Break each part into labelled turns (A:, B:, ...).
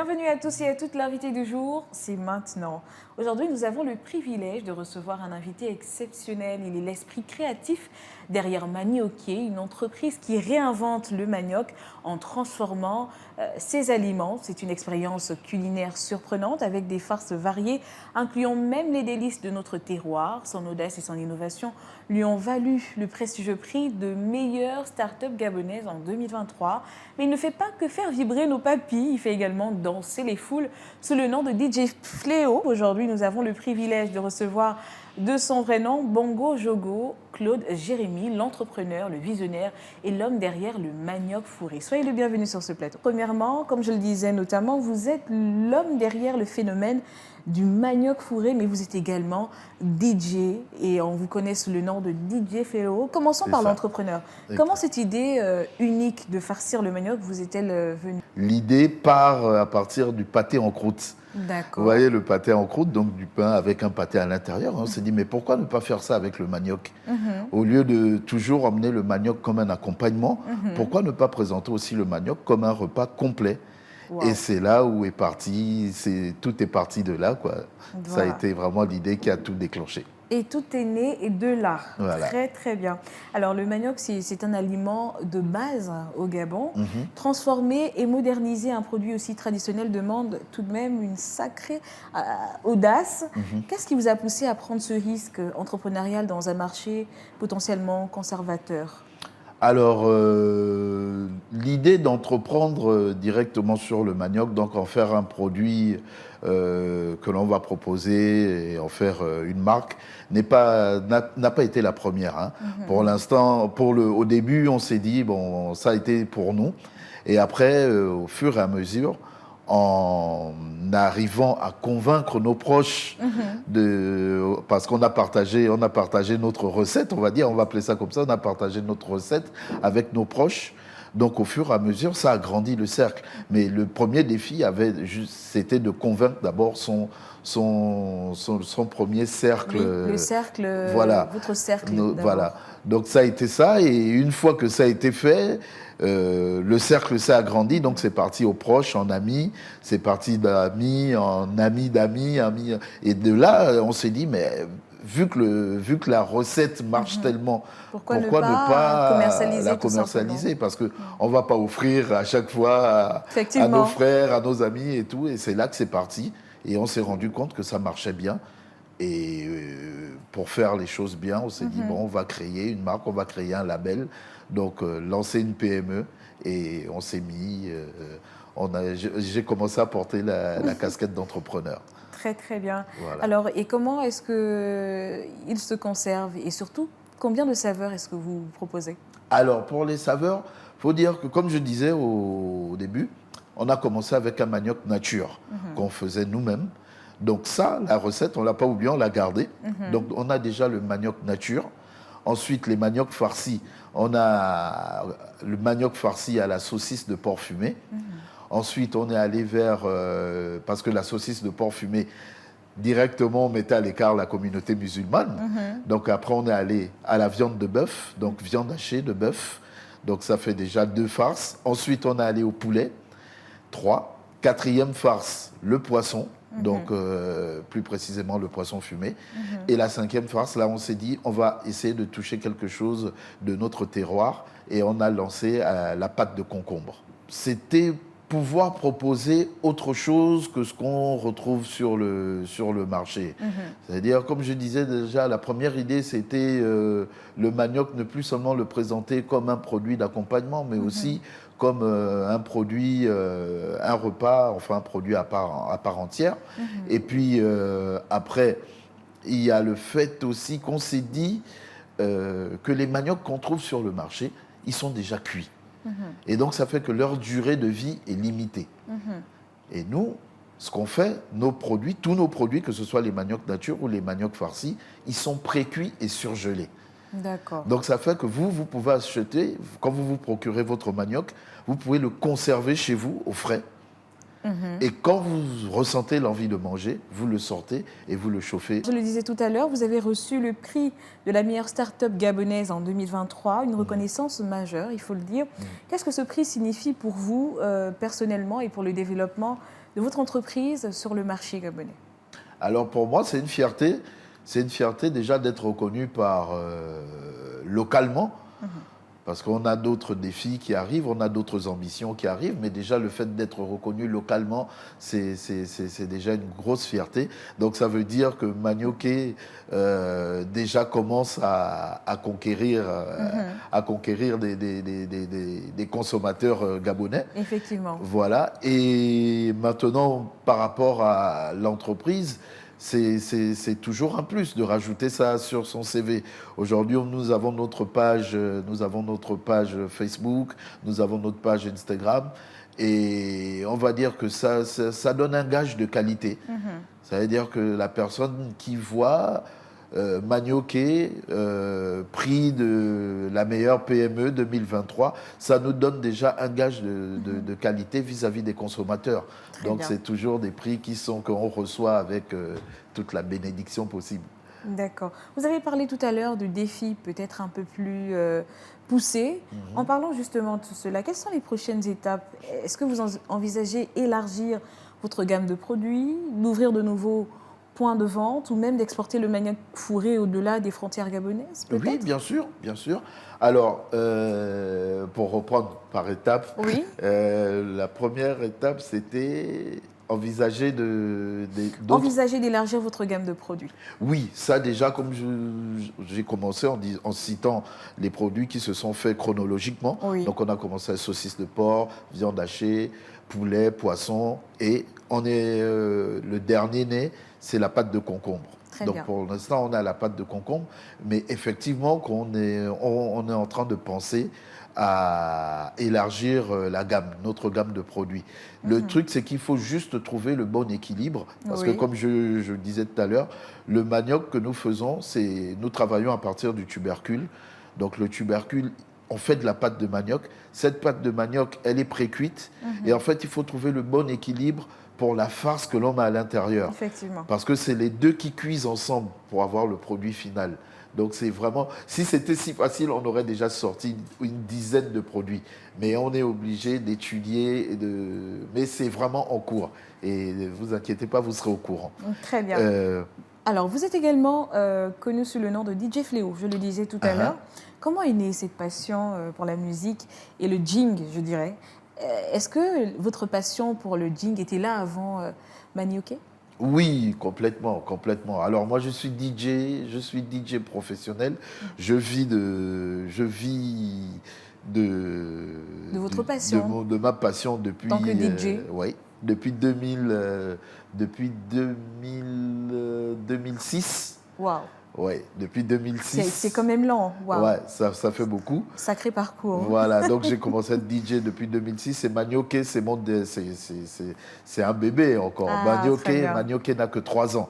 A: Bienvenue à tous et à toutes, l'invité du jour, c'est maintenant. Aujourd'hui, nous avons le privilège de recevoir un invité exceptionnel. Il est l'esprit créatif derrière Manioqué, une entreprise qui réinvente le manioc en transformant ses aliments. C'est une expérience culinaire surprenante avec des farces variées, incluant même les délices de notre terroir. Son audace et son innovation lui ont valu le prestigieux prix de meilleure start-up gabonaise en 2023. Mais il ne fait pas que faire vibrer nos papilles, il fait également danser les foules sous le nom de DJ Fléau. Aujourd'hui, nous avons le privilège de recevoir de son vrai nom, Bongo Jogo, Claude Jérémy, l'entrepreneur, le visionnaire et l'homme derrière le manioc fourré. Soyez le bienvenu sur ce plateau. Premièrement, comme je le disais notamment, vous êtes l'homme derrière le phénomène du manioc fourré, mais vous êtes également DJ et on vous connaît sous le nom de DJ Fléau. Commençons par l'entrepreneur. Comment cette idée unique de farcir le manioc vous est-elle venue?
B: L'idée part à partir du pâté en croûte.
A: D'accord.
B: Vous voyez le pâté en croûte, donc du pain avec un pâté à l'intérieur. On s'est dit, mais pourquoi ne pas faire ça avec le manioc? Au lieu de toujours emmener le manioc comme un accompagnement, pourquoi ne pas présenter aussi le manioc comme un repas complet? Wow. Et c'est là où est parti, tout est parti de là, quoi. Voilà. Ça a été vraiment l'idée qui a tout déclenché.
A: Et tout est né de là. Voilà. Très, très bien. Alors, le manioc, c'est un aliment de base au Gabon. Transformer et moderniser un produit aussi traditionnel demande tout de même une sacrée audace. Qu'est-ce qui vous a poussé à prendre ce risque entrepreneurial dans un marché potentiellement conservateur?
B: Alors, l'idée d'entreprendre directement sur le manioc, donc en faire un produit que l'on va proposer et en faire une marque, n'a pas été la première. Hein. Pour l'instant, au début, on s'est dit, bon, ça a été pour nous. Et après, au fur et à mesure, en arrivant à convaincre nos proches parce qu'on a partagé notre recette, on va dire, on va appeler ça comme ça, on a partagé notre recette avec nos proches. Donc au fur et à mesure, ça a grandi le cercle. Mais le premier défi c'était de convaincre d'abord son premier cercle.
A: Oui, le cercle,
B: voilà.
A: Votre cercle.
B: Voilà. Donc ça a été ça, et une fois que ça a été fait, le cercle s'est agrandi, donc c'est parti aux proches, en amis, c'est parti d'amis, en amis d'amis, amis. Et de là, on s'est dit, mais vu que la recette marche tellement, pourquoi ne pas la commercialiser? Parce qu'on ne va pas offrir à chaque fois à nos frères, à nos amis et tout. Et c'est là que c'est parti. Et on s'est rendu compte que ça marchait bien. Et pour faire les choses bien, on s'est dit, bon, on va créer une marque, on va créer un label. Donc, lancer une PME. Et on s'est mis... j'ai commencé à porter la casquette d'entrepreneur.
A: Très, très bien. Voilà. Alors, et comment est-ce qu'il se conserve? Et surtout, combien de saveurs est-ce que vous proposez?
B: Alors, pour les saveurs, il faut dire que, comme je disais au début, on a commencé avec un manioc nature qu'on faisait nous-mêmes. Donc ça, la recette, on ne l'a pas oublié, on l'a gardée. Donc, on a déjà le manioc nature. Ensuite, les maniocs farcis. On a le manioc farci à la saucisse de porc fumé. Ensuite, on est allé vers... parce que la saucisse de porc fumé, directement, on mettait à l'écart la communauté musulmane. Donc après, on est allé à la viande de bœuf, donc viande hachée de bœuf. Donc ça fait déjà 2 farces. Ensuite, on est allé au poulet, 3. 4e farce, le poisson. Donc, plus précisément, le poisson fumé. Et la 5e farce, là, on s'est dit, on va essayer de toucher quelque chose de notre terroir. Et on a lancé la pâte de concombre. C'était pouvoir proposer autre chose que ce qu'on retrouve sur le marché. C'est-à-dire, comme je disais déjà, la première idée, c'était le manioc, ne plus seulement le présenter comme un produit d'accompagnement, mais aussi comme un produit, un repas, enfin un produit à part entière. Et puis après, il y a le fait aussi qu'on s'est dit que les maniocs qu'on trouve sur le marché, ils sont déjà cuits. Et donc ça fait que leur durée de vie est limitée. Et nous, ce qu'on fait, tous nos produits, que ce soit les maniocs nature ou les maniocs farcis, ils sont pré-cuits et surgelés.
A: D'accord.
B: Donc ça fait que vous pouvez acheter, quand vous vous procurez votre manioc, vous pouvez le conserver chez vous au frais. Et quand vous ressentez l'envie de manger, vous le sortez et vous le chauffez.
A: Je le disais tout à l'heure, vous avez reçu le prix de la meilleure start-up gabonaise en 2023, une reconnaissance majeure, il faut le dire. Qu'est-ce que ce prix signifie pour vous personnellement et pour le développement de votre entreprise sur le marché gabonais?
B: Alors pour moi, c'est une fierté. C'est une fierté déjà d'être reconnu localement. Parce qu'on a d'autres défis qui arrivent, on a d'autres ambitions qui arrivent, mais déjà le fait d'être reconnu localement, c'est déjà une grosse fierté. Donc ça veut dire que Manioké déjà commence à conquérir, des consommateurs gabonais.
A: Effectivement.
B: Voilà. Et maintenant, par rapport à l'entreprise, c'est toujours un plus de rajouter ça sur son CV. Aujourd'hui, nous avons notre page Facebook, nous avons notre page Instagram, et on va dire que ça donne un gage de qualité. Ça veut dire que la personne qui voit Manioké, prix de la meilleure PME 2023, ça nous donne déjà un gage de qualité vis-à-vis des consommateurs. Donc c'est toujours des prix qu'on reçoit avec toute la bénédiction possible.
A: D'accord. Vous avez parlé tout à l'heure de défis peut-être un peu plus poussés. En parlant justement de cela, quelles sont les prochaines étapes? Est-ce que vous envisagez élargir votre gamme de produits, d'ouvrir de nouveaux points de vente ou même d'exporter le manioc fourré au-delà des frontières gabonaises, peut-être?
B: Oui, bien sûr, bien sûr. Alors, pour reprendre par étapes,
A: oui.
B: La première étape, c'était envisager
A: d'élargir votre gamme de produits.
B: Oui, ça déjà, comme j'ai commencé en citant les produits qui se sont faits chronologiquement.
A: Oui.
B: Donc on a commencé avec saucisses de porc, viande hachée, poulet, poisson, et le dernier né, c'est la pâte de concombre.
A: Très
B: Donc
A: bien.
B: pour l'instant, on a la pâte de concombre, mais effectivement, on est en train de penser à élargir notre gamme de produits. Le truc, c'est qu'il faut juste trouver le bon équilibre, parce que comme je disais tout à l'heure, le manioc que nous faisons, nous travaillons à partir du tubercule. Donc le tubercule, on fait de la pâte de manioc. Cette pâte de manioc, elle est pré-cuite, et en fait, il faut trouver le bon équilibre pour la farce que l'on met à l'intérieur.
A: Effectivement.
B: Parce que c'est les deux qui cuisent ensemble pour avoir le produit final. Donc c'est vraiment, si c'était si facile, on aurait déjà sorti une dizaine de produits. Mais on est obligé d'étudier, mais c'est vraiment en cours. Et ne vous inquiétez pas, vous serez au courant.
A: Très bien. Alors, vous êtes également connu sous le nom de DJ Fléau, je le disais tout à l'heure. Comment est née cette passion pour la musique et le jing, je dirais? Est-ce que votre passion pour le jing était là avant Manioké?
B: Oui, complètement, complètement. Alors moi, je suis DJ professionnel. Je vis de
A: votre passion.
B: De ma passion depuis.
A: Tant que DJ.
B: Oui, depuis 2006.
A: Waouh.
B: Oui, depuis 2006.
A: C'est quand même lent. Wow.
B: Ouais, ça fait beaucoup.
A: Sacré parcours.
B: Voilà, donc j'ai commencé à être DJ depuis 2006 et Manioké, c'est un bébé encore. Manioké n'a que 3 ans.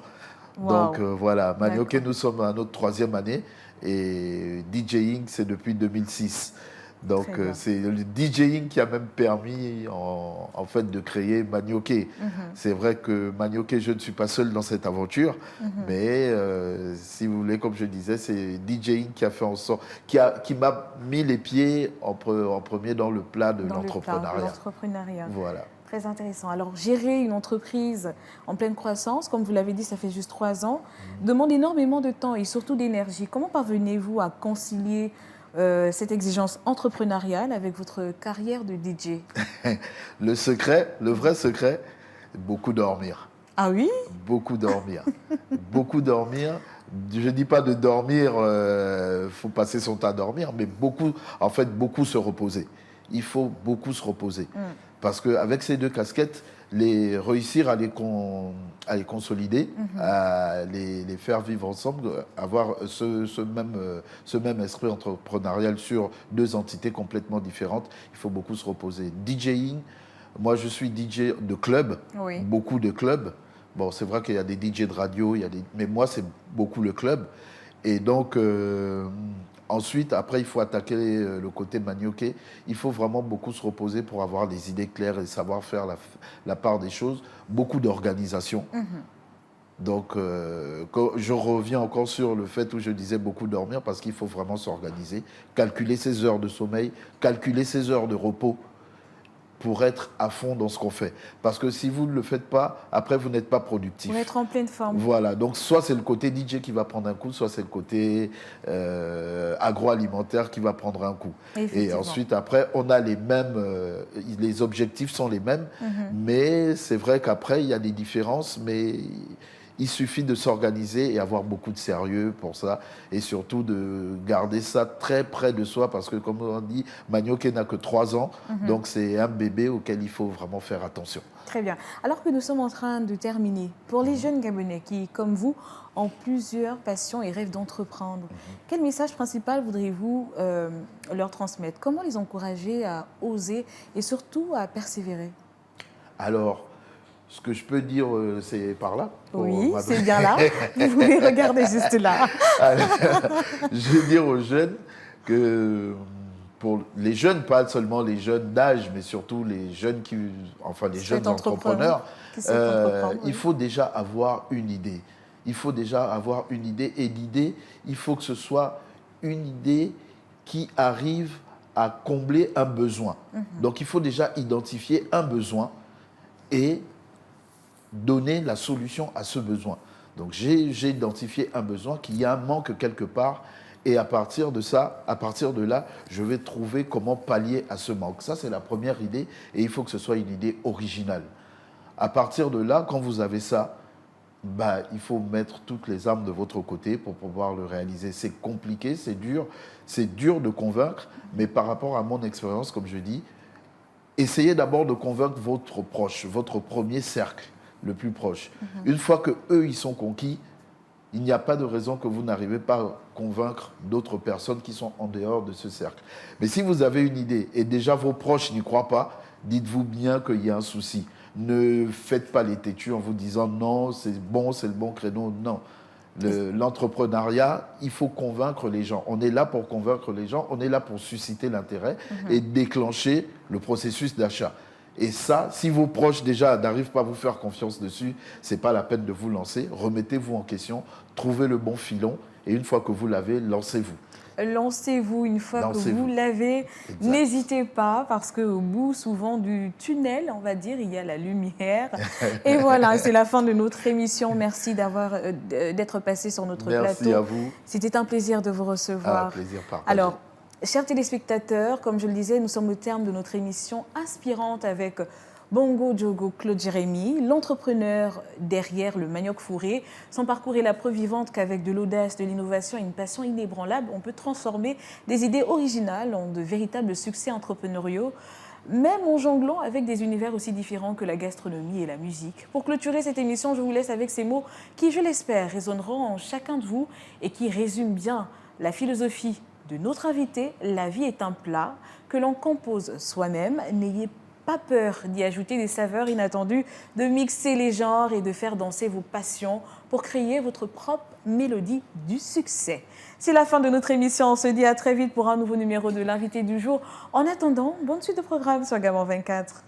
B: Wow. Donc voilà, Manioké, nous sommes à notre 3e année et DJing, c'est depuis 2006. Donc c'est le DJing qui a même permis en fait de créer Manioké. C'est vrai que Manioké, je ne suis pas seul dans cette aventure, mais si vous voulez, comme je disais, c'est DJing qui a fait en sorte, qui m'a mis les pieds en premier dans le plat de l'entrepreneuriat. Voilà.
A: Très intéressant. Alors, gérer une entreprise en pleine croissance, comme vous l'avez dit, ça fait juste 3 ans, demande énormément de temps et surtout d'énergie. Comment parvenez-vous à concilier cette exigence entrepreneuriale avec votre carrière de DJ?
B: Le vrai secret, beaucoup dormir.
A: Ah oui?
B: Beaucoup dormir. Beaucoup dormir. Je ne dis pas de dormir, faut passer son temps à dormir, mais beaucoup se reposer. Il faut beaucoup se reposer. Parce qu'avec ces 2 casquettes, réussir à les consolider, à les faire vivre ensemble, avoir ce même esprit entrepreneurial sur 2 entités complètement différentes, il faut beaucoup se reposer. DJing, moi je suis DJ de club, beaucoup de clubs. Bon, c'est vrai qu'il y a des DJ de radio, mais moi c'est beaucoup le club. Et donc, ensuite, après, il faut attaquer le côté manioké. Il faut vraiment beaucoup se reposer pour avoir des idées claires et savoir faire la part des choses. Beaucoup d'organisation. Donc, je reviens encore sur le fait où je disais beaucoup dormir parce qu'il faut vraiment s'organiser, calculer ses heures de sommeil, calculer ses heures de repos pour être à fond dans ce qu'on fait. Parce que si vous ne le faites pas, après, vous n'êtes pas productif.
A: Pour être en pleine forme.
B: Voilà, donc soit c'est le côté DJ qui va prendre un coup, soit c'est le côté agroalimentaire qui va prendre un coup. Et ensuite, après, on a les mêmes, les objectifs sont les mêmes, mais c'est vrai qu'après, il y a des différences, mais il suffit de s'organiser et avoir beaucoup de sérieux pour ça, et surtout de garder ça très près de soi, parce que comme on dit, Manioké n'a que 3 ans, donc c'est un bébé auquel il faut vraiment faire attention.
A: Très bien. Alors que nous sommes en train de terminer, pour les jeunes Gabonais qui, comme vous, ont plusieurs passions et rêvent d'entreprendre, quel message principal voudriez-vous leur transmettre? Comment les encourager à oser et surtout à persévérer?
B: Alors, ce que je peux dire, c'est par là.
A: Oui, c'est bien là. Vous pouvez regarder juste là.
B: Alors, je veux dire aux jeunes que, pour les jeunes, pas seulement les jeunes d'âge, mais surtout les jeunes les jeunes entrepreneurs, il faut déjà avoir une idée. Il faut déjà avoir une idée, et l'idée, il faut que ce soit une idée qui arrive à combler un besoin. Donc, il faut déjà identifier un besoin et donner la solution à ce besoin. Donc j'ai identifié un besoin, qu'il y a un manque quelque part, et à partir de là, je vais trouver comment pallier à ce manque. Ça, c'est la première idée, et il faut que ce soit une idée originale. À partir de là, quand vous avez ça, il faut mettre toutes les armes de votre côté pour pouvoir le réaliser. C'est compliqué, c'est dur de convaincre, mais par rapport à mon expérience, comme je dis, essayez d'abord de convaincre votre proche, votre premier cercle le plus proche. Une fois qu'eux, ils sont conquis, il n'y a pas de raison que vous n'arrivez pas à convaincre d'autres personnes qui sont en dehors de ce cercle. Mais si vous avez une idée et déjà vos proches n'y croient pas, dites-vous bien qu'il y a un souci. Ne faites pas les têtus en vous disant non, c'est le bon créneau. Non. L'entrepreneuriat, il faut convaincre les gens. On est là pour convaincre les gens, on est là pour susciter l'intérêt et déclencher le processus d'achat. Et ça, si vos proches déjà n'arrivent pas à vous faire confiance dessus, ce n'est pas la peine de vous lancer. Remettez-vous en question, trouvez le bon filon, et une fois que vous l'avez, lancez-vous.
A: Lancez-vous une fois que vous l'avez. N'hésitez pas, parce qu'au bout souvent du tunnel, on va dire, il y a la lumière. Et voilà, c'est la fin de notre émission. Merci d'être passé sur notre plateau.
B: Merci à vous.
A: C'était un plaisir de vous recevoir.
B: Un plaisir partagé.
A: Alors, chers téléspectateurs, comme je le disais, nous sommes au terme de notre émission inspirante avec Bongo Diogo Claude Jérémy, l'entrepreneur derrière le manioc fourré. Son parcours est la preuve vivante qu'avec de l'audace, de l'innovation et une passion inébranlable, on peut transformer des idées originales en de véritables succès entrepreneuriaux, même en jonglant avec des univers aussi différents que la gastronomie et la musique. Pour clôturer cette émission, je vous laisse avec ces mots qui, je l'espère, résonneront en chacun de vous et qui résument bien la philosophie de notre invité. La vie est un plat que l'on compose soi-même. N'ayez pas peur d'y ajouter des saveurs inattendues, de mixer les genres et de faire danser vos passions pour créer votre propre mélodie du succès. C'est la fin de notre émission. On se dit à très vite pour un nouveau numéro de l'invité du jour. En attendant, bonne suite de programme sur Gabon 24.